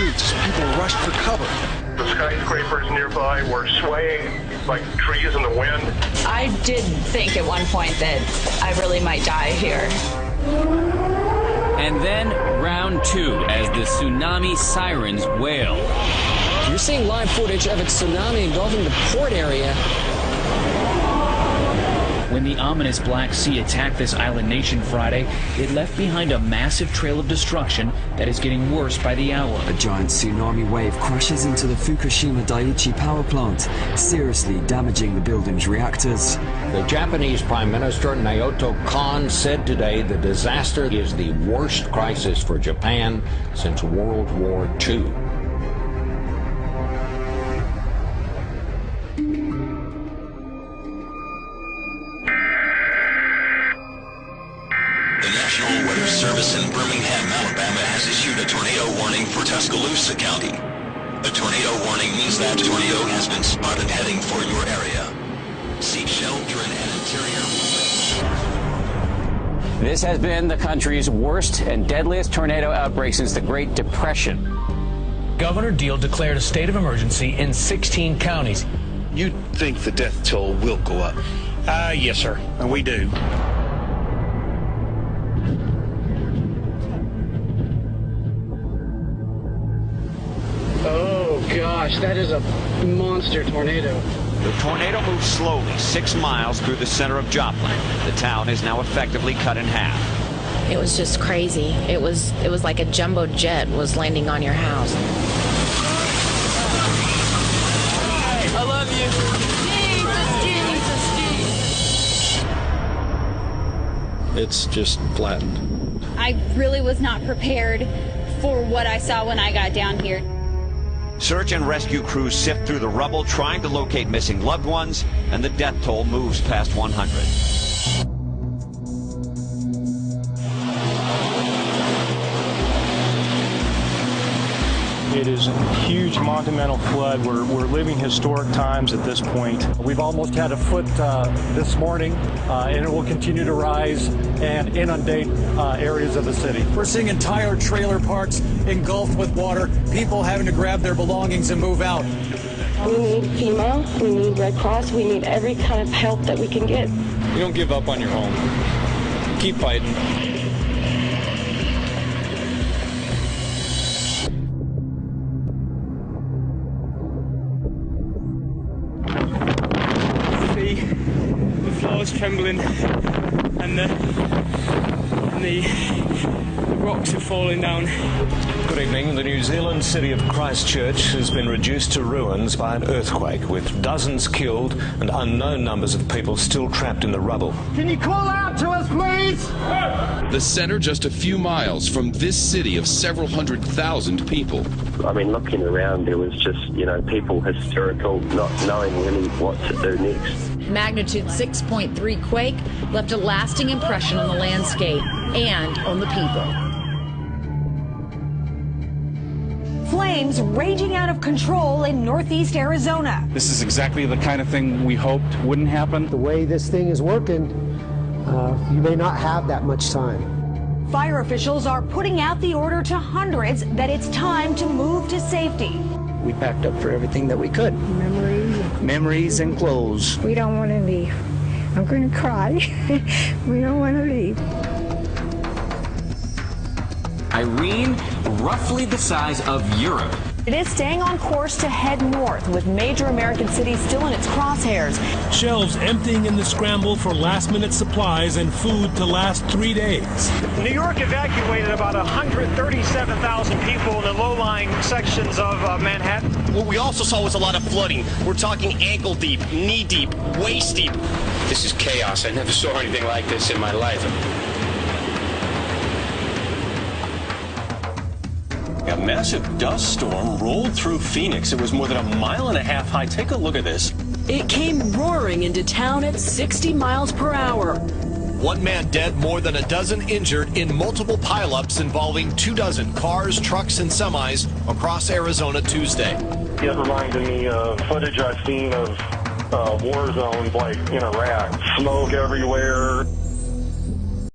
streets. People rushed for cover. The skyscrapers nearby were swaying like trees in the wind. I did think at one point that I really might die here. And then round two as the tsunami sirens wail. You're seeing live footage of a tsunami engulfing the port area. When the ominous Black Sea attacked this island nation Friday, it left behind a massive trail of destruction that is getting worse by the hour. A giant tsunami wave crashes into the Fukushima Daiichi power plant, seriously damaging the building's reactors. The Japanese Prime Minister Naoto Kan said today the disaster is the worst crisis for Japan since World War II. The National Weather Service in Birmingham, Alabama has issued a tornado warning for Tuscaloosa County. A tornado warning means that a tornado has been spotted heading for your area. Seek shelter in an interior. This has been the country's worst and deadliest tornado outbreak since the Great Depression. Governor Deal declared a state of emergency in 16 counties. You'd think the death toll will go up. Yes, sir, and we do. Oh gosh, that is a monster tornado. The tornado moved slowly 6 miles through the center of Joplin. The town is now effectively cut in half. It was just crazy. It was like a jumbo jet was landing on your house. I love you. It's just flattened. I really was not prepared for what I saw when I got down here. Search and rescue crews sift through the rubble trying to locate missing loved ones, and the death toll moves past 100. It is a huge monumental flood. We're living historic times at this point. We've almost had a foot this morning, and it will continue to rise and inundate areas of the city. We're seeing entire trailer parks engulfed with water, people having to grab their belongings and move out. We need FEMA, we need Red Cross, we need every kind of help that we can get. You don't give up on your home. Keep fighting. The floor is trembling and the rocks are falling down. Good evening. The New Zealand city of Christchurch has been reduced to ruins by an earthquake, with dozens killed and unknown numbers of people still trapped in the rubble. Can you call out to us, please? The center just a few miles from this city of several 100,000 people. I mean, looking around, there was just, people hysterical, not knowing really what to do next. Magnitude 6.3 quake left a lasting impression on the landscape and on the people. Flames raging out of control in northeast Arizona. This is exactly the kind of thing we hoped wouldn't happen. The way this thing is working, you may not have that much time. Fire officials are putting out the order to hundreds that it's time to move to safety. We packed up for everything that we could. Memories and clothes. We don't want to leave. I'm going to cry. We don't want to leave. Irene, roughly the size of Europe. It is staying on course to head north, with major American cities still in its crosshairs. Shelves emptying in the scramble for last-minute supplies and food to last 3 days. New York evacuated about 137,000 people in the low-lying sections of Manhattan. What we also saw was a lot of flooding. We're talking ankle-deep, knee-deep, waist-deep. This is chaos. I never saw anything like this in my life. A massive dust storm rolled through Phoenix. It was more than 1.5 miles high. Take a look at this. It came roaring into town at 60 miles per hour. 1 man dead, more than a dozen injured in multiple pileups involving 24 cars, trucks, and semis across Arizona Tuesday. It reminded me of footage I've seen of war zones like in Iraq. Smoke everywhere.